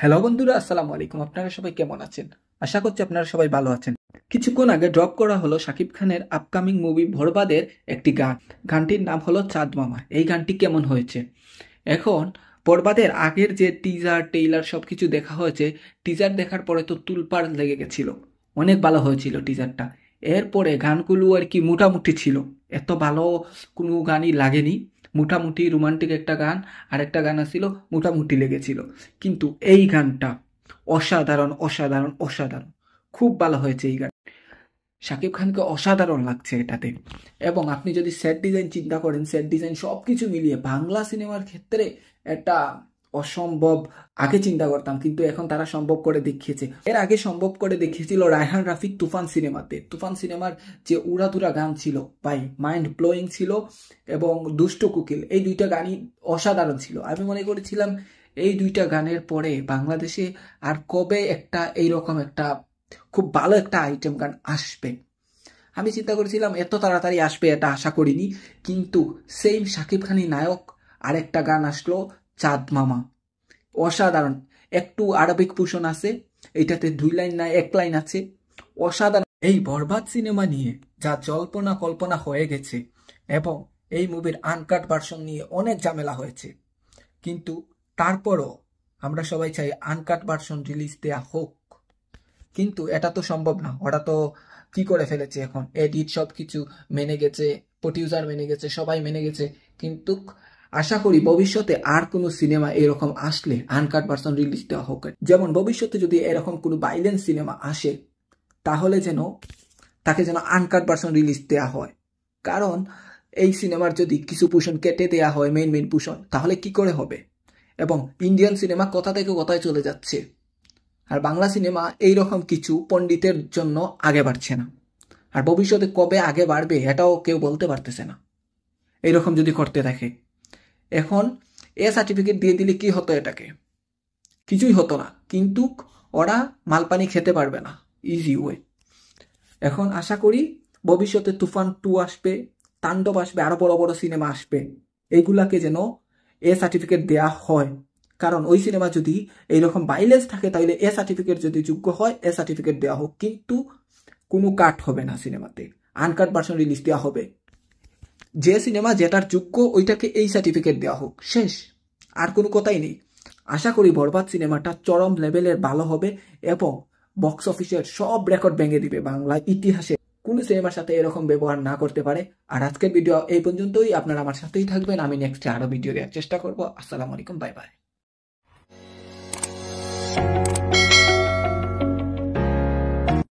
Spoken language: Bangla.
হ্যালো বন্ধুরা, আসসালামু আলাইকুম। আপনারা সবাই কেমন আছেন? আশা করছি আপনারা সবাই ভালো আছেন। কিছুক্ষণ আগে ড্রপ করা হলো শাকিব খানের আপকামিং মুভি বরবাদের একটি গান। গানটির নাম হলো চাঁদ মামা। এই গানটি কেমন হয়েছে? এখন বরবাদের আগের যে টিজার টেইলার সব কিছু দেখা হয়েছে, টিজার দেখার পরে তো তুলপাড় লেগে গেছিল। অনেক ভালো হয়েছিল টিজারটা। এরপরে গানগুলো আর কি মোটামুটি ছিল, এত ভালো কোনো গানই লাগেনি। মোটামুটি রোমান্টিক একটা গান আর একটা গান ছিল মোটামুটি লেগেছিল। কিন্তু এই গানটা অসাধারণ অসাধারণ অসাধারণ, খুব ভালো হয়েছে এই গান। শাকিব খানকে অসাধারণ লাগছে এটাতে। এবং আপনি যদি সেট ডিজাইন চিন্তা করেন, সেট ডিজাইন সব কিছু মিলিয়ে বাংলা সিনেমার ক্ষেত্রে এটা অসম্ভব। আগে চিন্তা করতাম, কিন্তু এখন তারা সম্ভব করে দেখিয়েছে। এর আগে সম্ভব করে দেখিয়েছিল রায়হান রাফিক তুফান সিনেমাতে। তুফান সিনেমার যে উড়াধুরা গান ছিল ভাই, মাইন্ড ব্লোয়িং ছিল। এবং দুষ্টু কুকিল, এই দুইটা গানই অসাধারণ ছিল। আমি মনে করেছিলাম এই দুইটা গানের পরে বাংলাদেশে আর কবে একটা এইরকম একটা খুব ভালো একটা আইটেম গান আসবে। আমি চিন্তা করেছিলাম এত তাড়াতাড়ি আসবে এটা আশা করিনি। কিন্তু সেম শাকিব খানি নায়ক আরেকটা গান আসলো, চাঁদ মামা। অসাধারণ। একটু আরবিক পোষণ আছে এইটাতে, 2 লাইন না 1 লাইন আছে। অসাধারণ। এই বরবাদ সিনেমা নিয়ে যা জল্পনা কল্পনা হয়ে গেছে এবং এই মুভির আনকাট ভার্সন নিয়ে অনেক ঝামেলা হয়েছে, কিন্তু তারপরও আমরা সবাই চাই আনকাট ভার্সন রিলিজ দেয়া হোক। কিন্তু এটা তো সম্ভব না। ওরা তো কি করে ফেলেছে, এখন এডিট সব কিছু মেনে গেছে, প্রডিউসার মেনে গেছে, সবাই মেনে গেছে। কিন্তু আশা করি ভবিষ্যতে আর কোনো সিনেমা এরকম আসলে আনকাট ভার্সন রিলিজ দেওয়া হোক। যেমন ভবিষ্যতে যদি এরকম কোনো ভাইলেন্স সিনেমা আসে, তাহলে তাকে যেন আনকাট ভার্সন রিলিজ দেওয়া হয়। কারণ এই সিনেমার যদি কিছু পোর্শন কেটে দেওয়া হয়, মেইন পোর্শন, তাহলে কি করে হবে? এবং ইন্ডিয়ান সিনেমা কোথা থেকে কোথায় চলে যাচ্ছে, আর বাংলা সিনেমা এইরকম কিছু পণ্ডিতের জন্য আগে বাড়ছে না। আর ভবিষ্যতে কবে আগে বাড়বে এটাও কেউ বলতে পারতেছে না, এইরকম যদি করতে থাকে। এখন সার্টিফিকেট দিয়ে দিলে কি হতো? এটাকে কিছুই হতো না, কিন্তু ওরা মালপানি খেতে পারবে না, ইজি ওয়ে। এখন আশা করি ভবিষ্যতে তুফান 2 আসবে, তাণ্ডব আসবে, আরো বড় বড় সিনেমা আসবে, এইগুলাকে যেন সার্টিফিকেট দেয়া হয়। কারণ ওই সিনেমা যদি এইরকম ভাইলেন্স থাকে, তাহলে সার্টিফিকেট যদি যোগ্য হয় সার্টিফিকেট দেওয়া হোক। কিন্তু কোনো কাট হবে না সিনেমাতে, আনকাট ভার্সন রিলিজ দেওয়া হবে। যে সিনেমা যেটার যোগ্য ওইটাকে এই সার্টিফিকেট দেওয়া হোক, শেষ। আর কোনো কথাই নেই। আশা করি বরবাদ সিনেমাটা চরম লেভেলের ভালো হবে এবং বক্স অফিসের সব রেকর্ড ভেঙে দিবে। বাংলা ইতিহাসে কোন সিনেমার সাথে এরকম ব্যবহার না করতে পারে। আর আজকের ভিডিও এই পর্যন্তই। আপনারা আমার সাথেই থাকবেন, আমি নেক্সটে আরো ভিডিও দেওয়ার চেষ্টা করবো। আসসালামু আলাইকুম, বাই বাই।